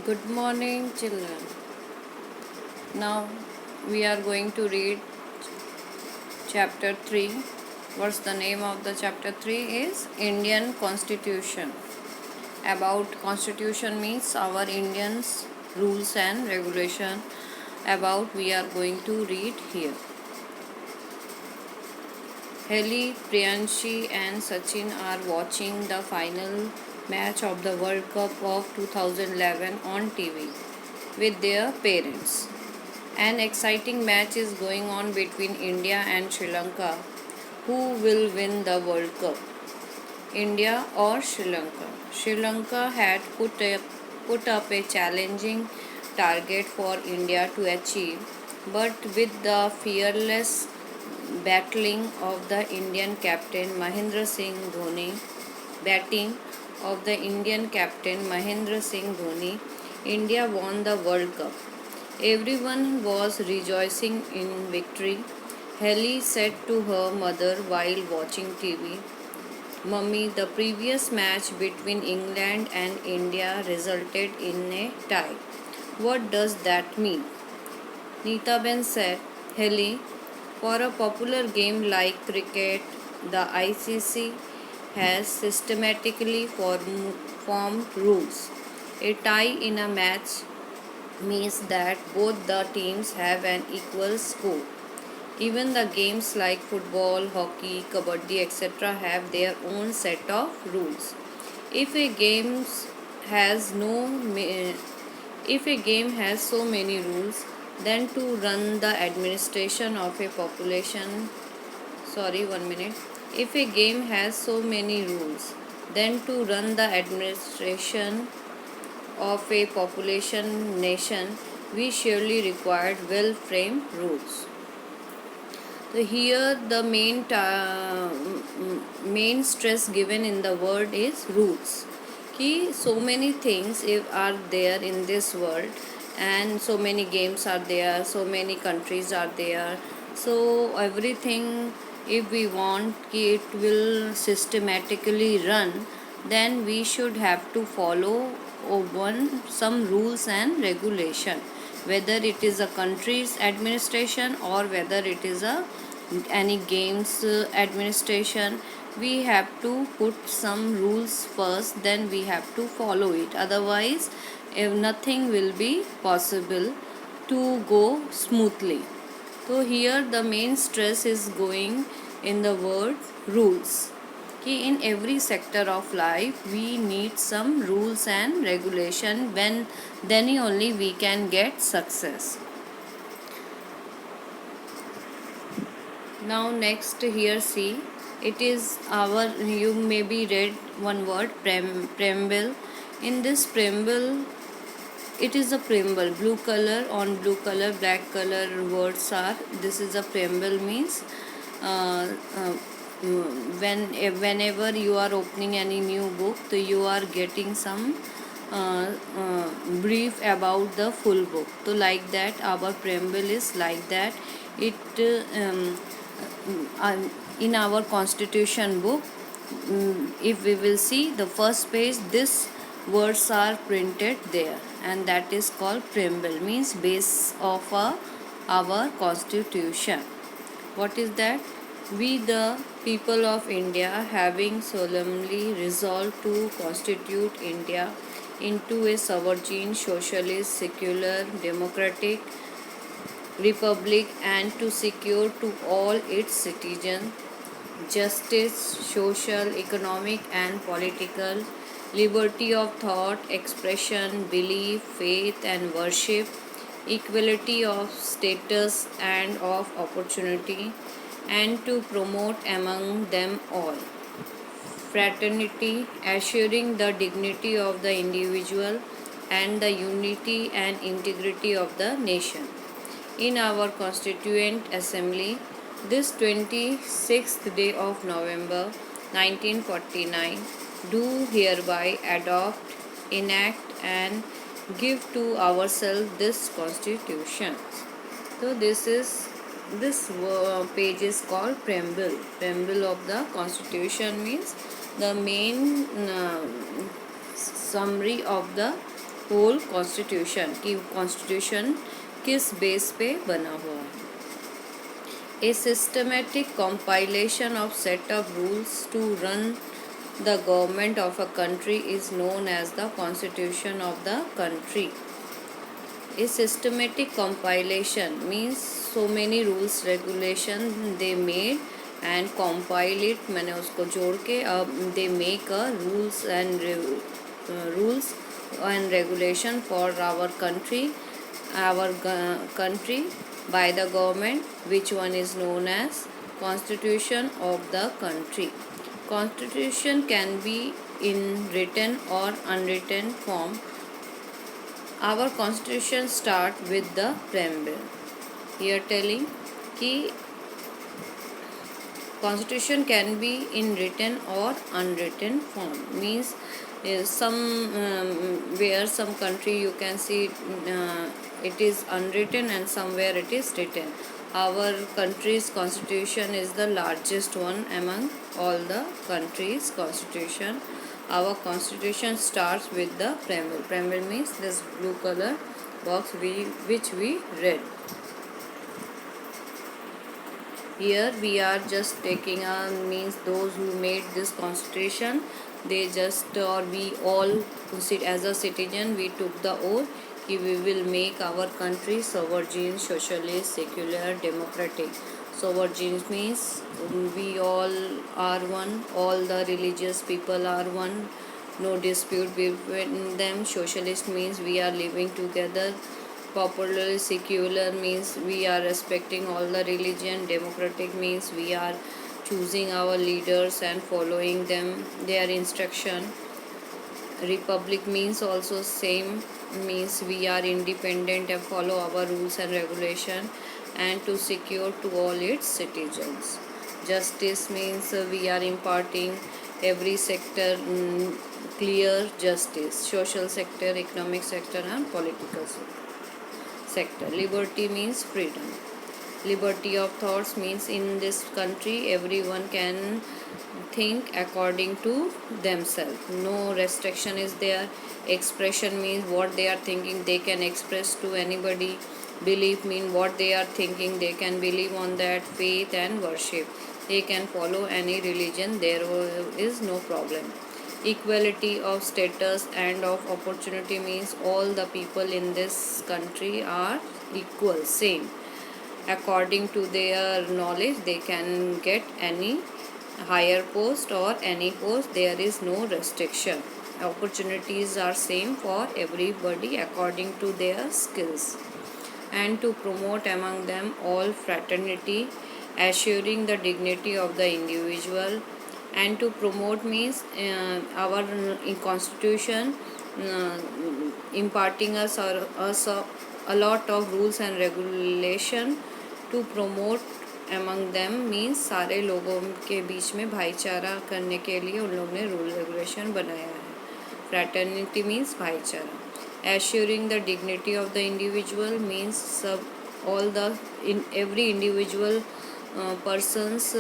Good morning, children. Now we are going to read chapter 3. What's the name of the chapter 3 is Indian Constitution. About constitution means our Indians rules and regulation about we are going to read here. Heli, Priyanshi and Sachin are watching the final match of the World Cup of 2011 on TV with their parents. An exciting match is going on between India and Sri Lanka. Who will win the World Cup? India or Sri Lanka? Sri Lanka had put up a challenging target for India to achieve, but with the fearless battling of the Indian captain Mahendra Singh Dhoni, batting of the Indian captain Mahendra Singh Dhoni, India won the World Cup. Everyone was rejoicing in victory. Helly said to her mother while watching TV, Mummy, the previous match between England and India resulted in a tie. What does that mean? Neetaben said, Helly, for a popular game like cricket, the ICC has systematically formed rules. A tie in a match means that both the teams have an equal score. Even the games like football, hockey, kabaddi, etc. have their own set of rules. If a game has no if a game has so many rules, then to run the administration of a population sorry 1 minute if a game has so many rules, then to run the administration of a population nation, we surely required well framed rules. So here the main stress given in the word is rules. Ki so many things are there in this world, and so many games are there, so many countries are there. So everything, if we want ki it will systematically run, then we should have to follow some rules and regulation, whether it is a country's administration or whether it is a any games administration. We have to put some rules first, then we have to follow it. Otherwise, if nothing will be possible to go smoothly. So here the main stress is going in the word rules. In every sector of life we need some rules and regulation, when then only we can get success. Now next here see, it is our, you maybe read one word preamble. In this preamble, it is a preamble, blue color on blue color, black color words are, this is a preamble means whenever you are opening any new book, so you are getting some brief about the full book. So like that our preamble is like that. It in our constitution book, if we will see the first page, this words are printed there, and that is called preamble, means base of our constitution. What is that? We the people of India, having solemnly resolved to constitute India into a sovereign, socialist, secular, democratic republic, and to secure to all its citizens justice, social, economic, and political, liberty of thought, expression, belief, faith, and worship, equality of status and of opportunity, and to promote among them all fraternity, assuring the dignity of the individual and the unity and integrity of the nation. In our Constituent Assembly, this 26th day of November 1949, do hereby adopt, enact, and give to ourselves this Constitution. So this page is called preamble. Preamble of the Constitution means the main summary of the whole constitution कि constitution किस base पे बना हुआ है. A systematic compilation of set of rules to run the government of a country is known as the constitution of the country. A systematic compilation means so many rules regulation they made and compile it मैंने उसको जोड़ के अब they make a rules and regulation for our country by the government, which one is known as constitution of the country. Constitution can be in written or unwritten form. Our constitution start with the preamble. Here telling कि constitution can be in written or unwritten form means some where some country you can see it is unwritten and somewhere it is written. Our country's constitution is the largest one among all the countries' constitution. Our constitution starts with the preamble. Preamble means this blue color box which we read. Here we are just taking means those who made this constitution, they just or we all as a citizen we took the oath कि we will make our country sovereign, socialist, secular, democratic. Sovereign means we all are one, all the religious people are one, no dispute between them. Socialist means we are living together. Popularly secular means we are respecting all the religion. Democratic means we are choosing our leaders and following them their instruction. Republic means also same, means we are independent and follow our rules and regulation and to secure to all its citizens. Justice means we are imparting every sector clear justice, social sector, economic sector and political sector. Liberty means freedom. Liberty of thoughts means in this country everyone can think according to themselves. No restriction is there. Expression means what they are thinking they can express to anybody. Belief means what they are thinking they can believe on that. Faith and worship, they can follow any religion, there is no problem. Equality of status and of opportunity means all the people in this country are equal, same. According to their knowledge they can get any higher post or any post, there is no restriction. Opportunities are same for everybody according to their skills. And to promote among them all fraternity, assuring the dignity of the individual. And to promote means our constitution imparting us a lot of rules and regulation to promote among them means सारे लोगों के बीच में भाईचारा करने के लिए उन लोगों ने रूल रेगुलेशन बनाया है. फ्रैटर्निटी मीन्स भाईचारा. Assuring the dignity of the individual means सब all the in every individual person's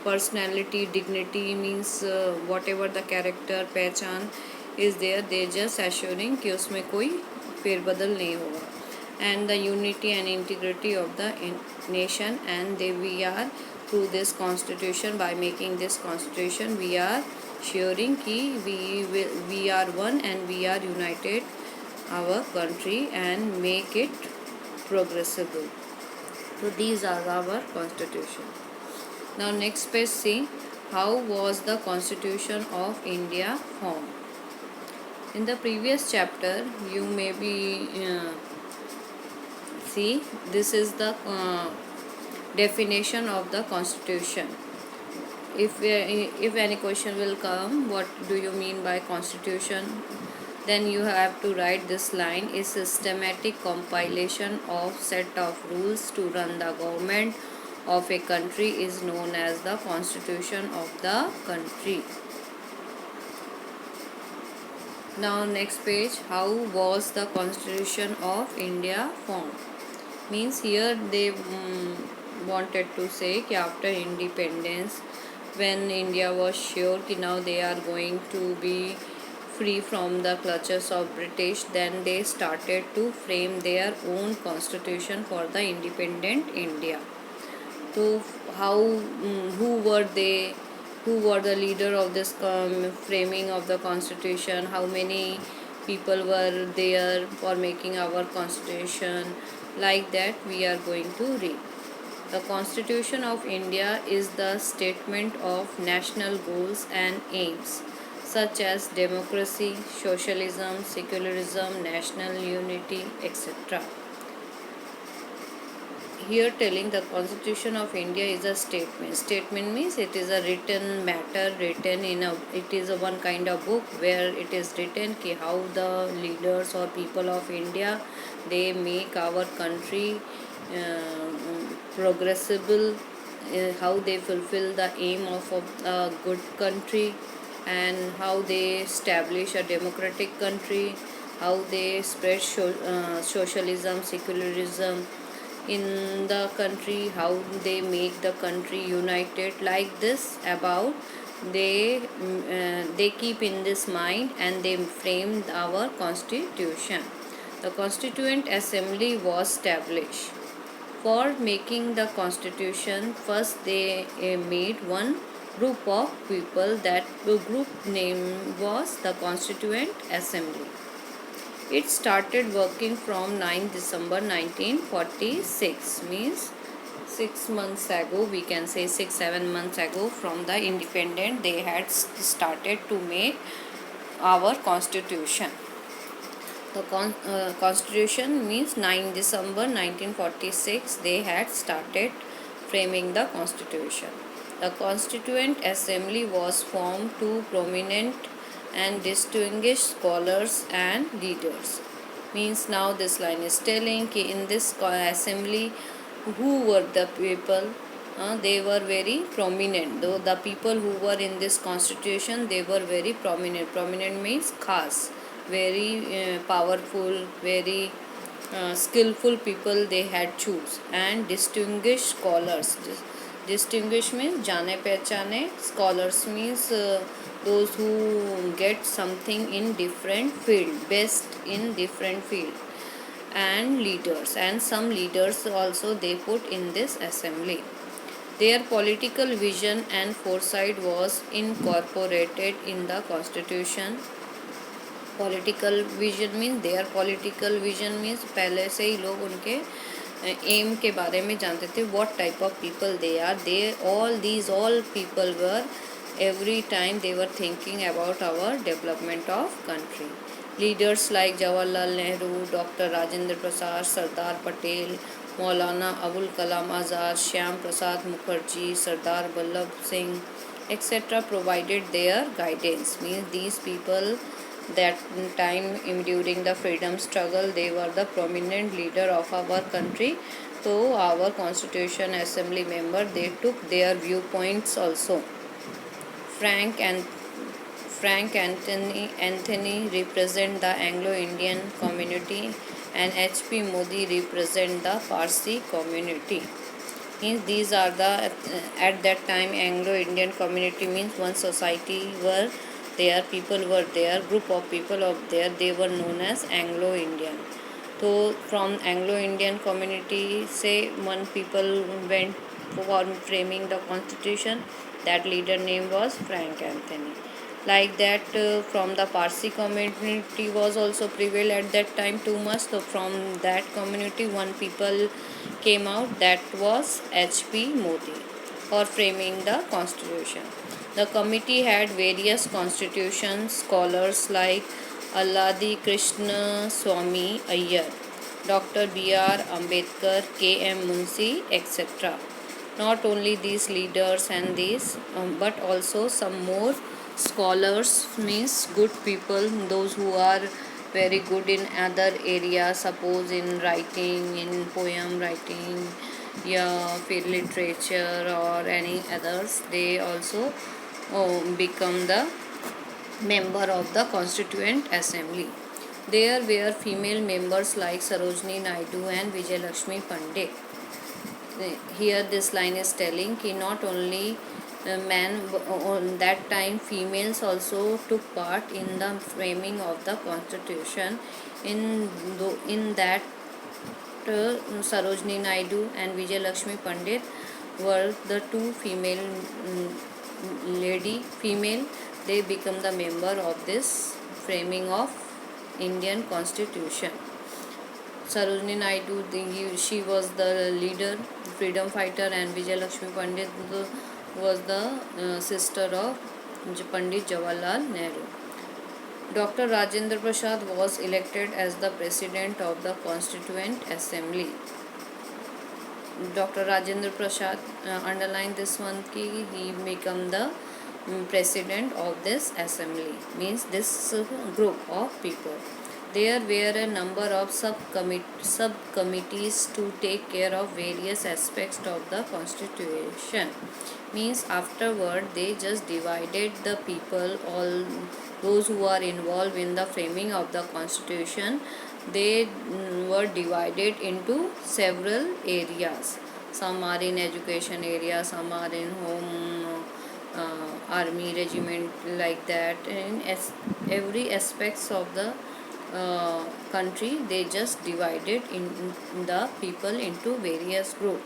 personality, dignity means whatever the character पहचान is there, they just assuring कि उसमें कोई फेरबदल नहीं होगा. And the unity and integrity of the nation, and we are through this constitution, by making this constitution we are ensuring कि we are one and we are united our country and make it progressible. So these are our constitution. Now next page, see how was the Constitution of India formed. In the previous chapter you may be see this is the definition of the constitution. If any question will come, what do you mean by constitution, then you have to write this line: is systematic compilation of set of rules to run the government of a country is known as the constitution of the country. Now next page, how was the Constitution of India formed. Means here they wanted to say कि after independence, when India was sure कि now they are going to be free from the clutches of British, then they started to frame their own constitution for the independent India. So how who were they? Who were the leader of this framing of the constitution? How many people were there for making our constitution? Like that, we are going to read. The Constitution of India is the statement of national goals and aims such as democracy, socialism, secularism, national unity, etc. Here telling the Constitution of India is a statement. Statement means it is a written matter, written in a, it is a one kind of book where it is written ki how the leaders or people of India, they make our country progressible, how they fulfill the aim of a good country, and how they establish a democratic country, how they spread socialism, secularism in the country, how they make the country united. Like this about they keep in this mind, and they framed our constitution. The Constituent Assembly was established. For making the constitution, first they made one group of people. That group name was the Constituent Assembly. It started working from 9 December 1946, means 6 months ago, we can say 6-7 months ago from the independent, they had started to make our constitution. The constitution means 9 December 1946 they had started framing the constitution. The Constituent Assembly was formed to prominent and distinguished scholars and leaders. Means now this line is telling कि in this assembly who were the people, they were very prominent. Though the people who were in this constitution, they were very prominent. Prominent means khas, very powerful, very skillful people they had choose, and distinguished scholars. Distinguished means जाने पहचाने, scholars means those who get something in different field, best in different field, and leaders, and some leaders also they put in this assembly. Their political vision and foresight was incorporated in the constitution. Political vision means their political vision means पहले से ही लोग उनके M के बारे में जानते थे. what type of people they are. They all people were every time they were thinking about our development of country. Leaders like Jawaharlal Nehru, Dr. Rajendra Prasad, Sardar Patel, Maulana Abul Kalam Azad, Shyam Prasad Mukherjee, Sardar Vallabh Singh, etc. provided their guidance. Means these people that time during the freedom struggle, they were the prominent leader of our country. So our Constitution Assembly member, they took their viewpoints also. Frank Anthony represent the Anglo-Indian community, and H.P. Modi represent the Parsi community. Means these are the at that time Anglo-Indian community means one society were there, people were there, group of people of there, they were known as Anglo-Indian. So from Anglo-Indian community, say one people went for framing the constitution, that leader name was Frank Anthony. Like that from the Parsi community was also prevailed at that time too much. So from that community one people came out, that was H.P. Modi for framing the constitution. The committee had various constitution scholars like Alladi Krishna Swami Iyer, Dr. B.R. Ambedkar, K.M. Munshi, etc. Not only these leaders and these, but also some more scholars means good people, those who are very good in other areas, suppose in writing, in poem writing, yeah, literature or any others, they also become the member of the Constituent Assembly. There were female members like Sarojini Naidu and Vijayalakshmi Pandit. Here this line is telling कि not only On that time females also took part in the framing of the constitution. In that Sarojini Naidu and Vijay Lakshmi Pandit were the two female. They become the member of this framing of Indian constitution. Sarojini Naidu, she was the leader, freedom fighter, and Vijay Lakshmi Pandit was the sister of Pandit Jawaharlal Nehru. Dr. Rajendra Prasad was elected as the president of the Constituent Assembly. Dr. Rajendra Prasad, underline this one ki he become the president of this assembly, means this group of people. There were a number of subcommittees to take care of various aspects of the constitution. Means afterward they just divided the people, all those who are involved in the framing of the constitution. They were divided into several areas. Some are in education area, some are in home, army regiment, like that. In every aspects of the country, they just divided in the people into various groups.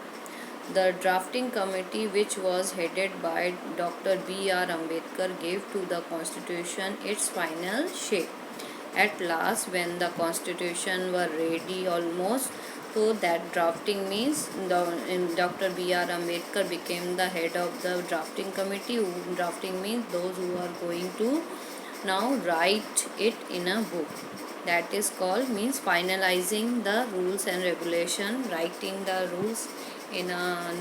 The drafting committee, which was headed by Dr. B.R. Ambedkar, gave to the constitution its final shape. At last, when the constitution were ready almost, so that drafting means Dr. B.R. Ambedkar became the head of the drafting committee. Drafting means those who are going to now write it in a book. That is called, means finalizing the rules and regulation, writing the rules in a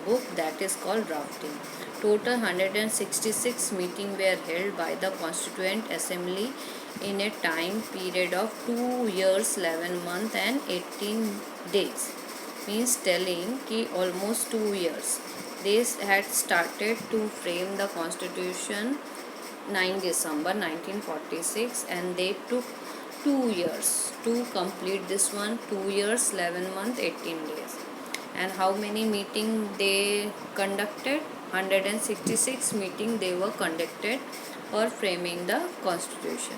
book, that is called drafting. Total 166 meetings were held by the Constituent Assembly in a time period of 2 years, 11 months and 18 days. Means telling ki almost 2 years. They had started to frame the constitution 9 December 1946 and they took 2 years to complete this one. 2 years, 11 months, 18 days. And how many meetings they conducted? 166 meetings they were conducted for framing the constitution.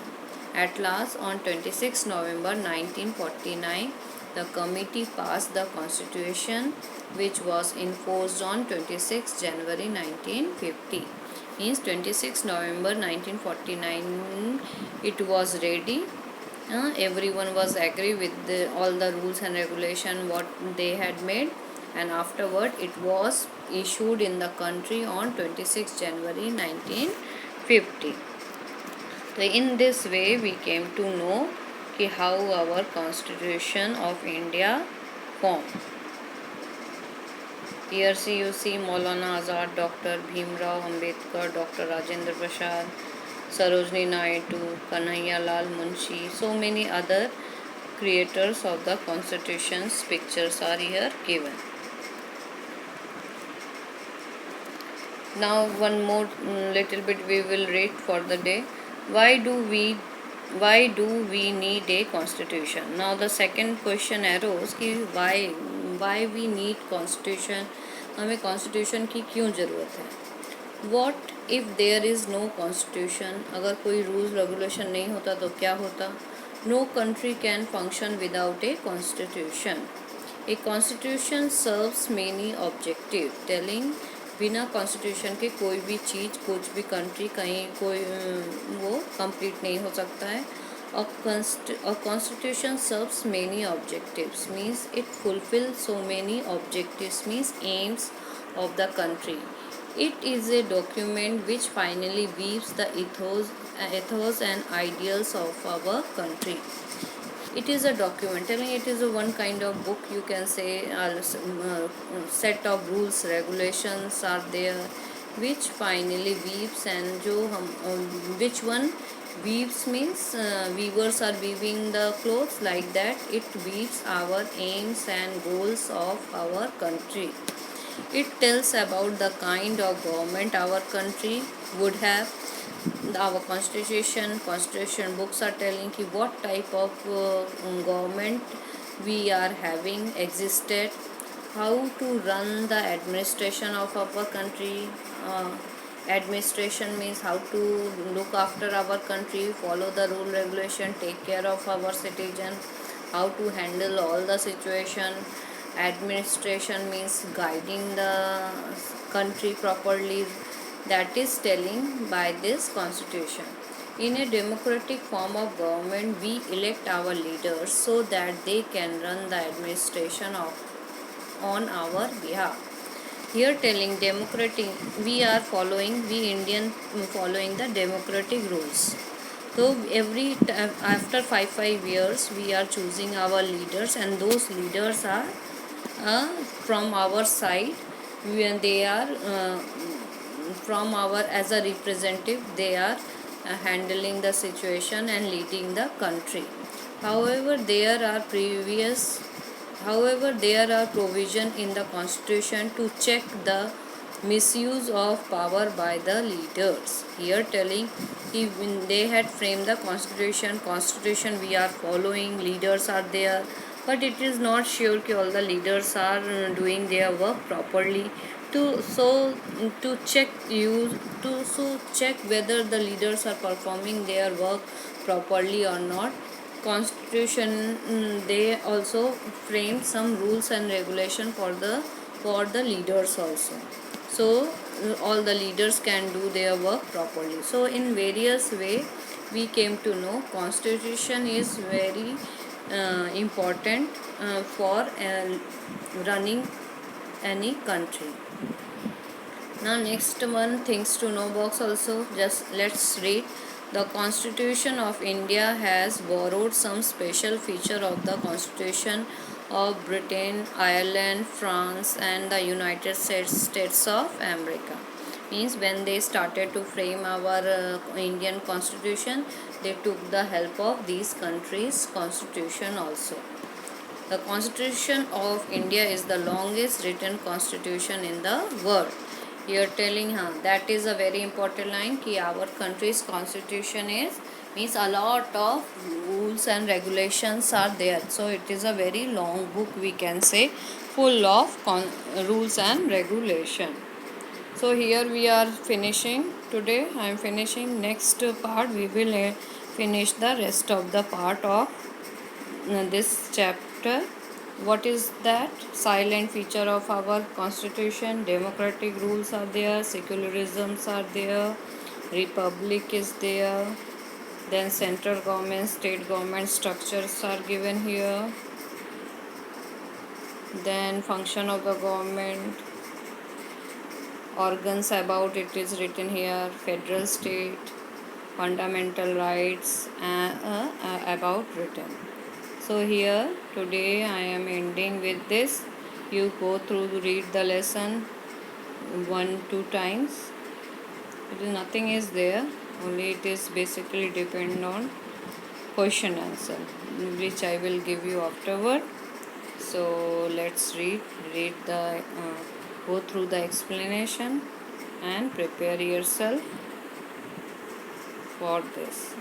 At last, on 26 November 1949, the committee passed the constitution, which was enforced on 26 January 1950. Means 26 November 1949 it was ready. Everyone was agree with all the rules and regulation what they had made, and afterward it was issued in the country on 26 January 1950. So in this way we came to know how our Constitution of India formed. Here you see Maulana Azad, Dr. Bhimrao Ambedkar, Dr. Rajendra Prasad, Sarojini Naidu, Kanhaiya Lal Munshi, so many other creators of the Constitution's pictures are here given. Now one more little bit we will read for the day. Why do we need a constitution? Now the second question arose कि why we need constitution, हमें constitution की क्यों ज़रूरत है? What if there is no constitution? अगर कोई rules regulation नहीं होता तो क्या होता? No country can function without a constitution. A constitution serves many objectives, telling बिना कॉन्स्टिट्यूशन के कोई भी चीज़, कुछ भी कंट्री, कहीं कोई वो कंप्लीट नहीं हो सकता है. A constitution serves many objectives, means it fulfills so many objectives, means aims of the country. It is a document which finally weaves the ethos and ideals of our country. It is a document, telling it is a one kind of book, you can say. Set of rules, regulations are there which finally weaves, and which one weaves means weavers are weaving the clothes, like that it weaves our aims and goals of our country. It tells about the kind of government our country would have. Our constitution books are telling ki what type of government we are having existed, how to run the administration of our country, administration means how to look after our country, follow the rule regulation, take care of our citizen, how to handle all the situation. Administration means guiding the country properly. That is telling by this constitution. In a democratic form of government, we elect our leaders so that they can run the administration on our behalf. Here telling democratic, we Indian following the democratic rules. So after 5 years we are choosing our leaders, and those leaders are from our side. When they are from our as a representative, they are handling the situation and leading the country. However, there are provision in the constitution to check the misuse of power by the leaders. Here telling, when they had framed the constitution we are following, leaders are there, but it is not sure that all the leaders are doing their work properly. To check whether the leaders are performing their work properly or not, constitution they also frame some rules and regulation for the leaders also. So all the leaders can do their work properly. So in various way we came to know constitution is very important for running any country. Now next one, things to know box also. Just let's read. The Constitution of India has borrowed some special feature of the Constitution of Britain, Ireland, France and the United States of America. Means when they started to frame our Indian Constitution, they took the help of these countries' constitution also. The Constitution of India is the longest written constitution in the world. Here telling that is a very important line कि our country's constitution is means a lot of rules and regulations are there. So it is a very long book, we can say, full of rules and regulation. So here we are finishing today. I am finishing. Next part we will finish the rest of the part of this chapter. What is that? Silent feature of our constitution. Democratic rules are there, secularisms are there, republic is there, then central government, state government structures are given here, then function of the government, organs about it is written here, federal, state, fundamental rights about written. So here today I am ending with this. You go through, read the lesson 1-2 times. Nothing is there, only it is basically depend on question answer, which I will give you afterward. So let's read the go through the explanation and prepare yourself for this.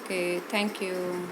Okay, thank you.